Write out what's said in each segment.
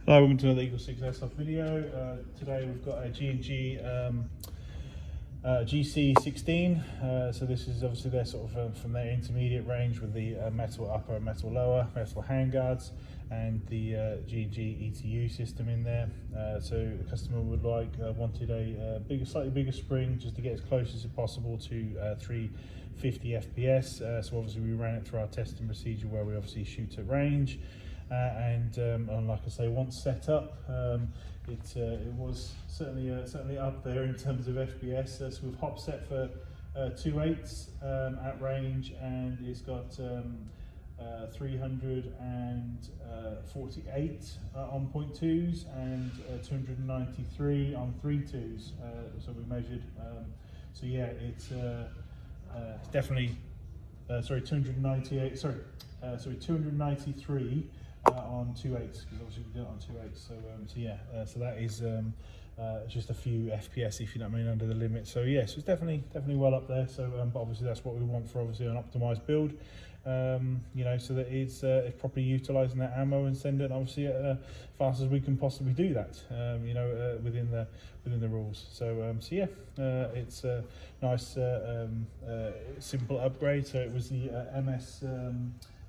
Hello, welcome to another Eagle 6 Airsoft video. Today we've got a G&G GC16. So this is obviously their sort of from their intermediate range with the metal upper, metal lower, metal handguards, and the G&G ETU system in there. So the customer wanted a slightly bigger spring just to get as close as possible to 350 FPS. So obviously we ran it through our testing procedure where we obviously shoot at range. And like I say, once set up, it was certainly up there in terms of FPS. So we've hop set for 2.8 at range, and it's got 348 on 0.2s and 293 on 3.2s. So we measured. So yeah, it's definitely 298. 293. On 2.8s, because obviously we did it on 2.8s. So that is just a few FPS, if you know what I mean, under the limit. So yes, it's definitely well up there. So but obviously that's what we want for obviously an optimized build. You know, so that it's properly utilizing that ammo and send it obviously as fast as we can possibly do that. You know, within the rules. So yeah, it's a nice simple upgrade. So it was the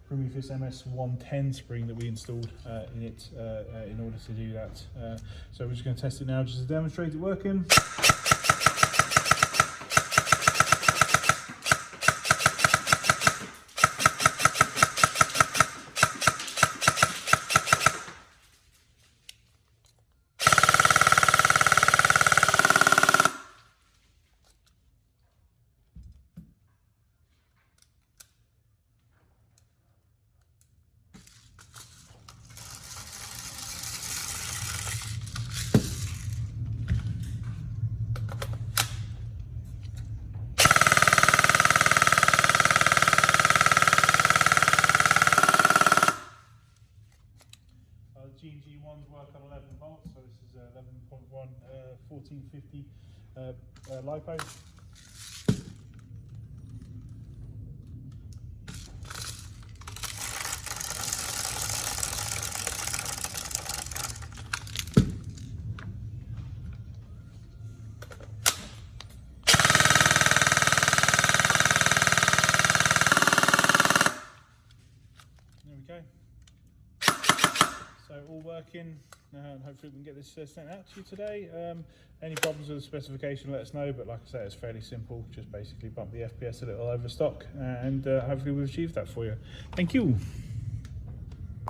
Prometheus MS110 spring that we installed in it in order to do that. So we're just going to test it now just to demonstrate it working. G&G ones work on 11 volts, so this is 11.1 1450 Lipo. There we go. So all working, and hopefully we can get this sent out to you today. Any problems with the specification, let us know, but like I say, it's fairly simple. Just basically bump the FPS a little over stock, and hopefully we've achieved that for you. Thank you.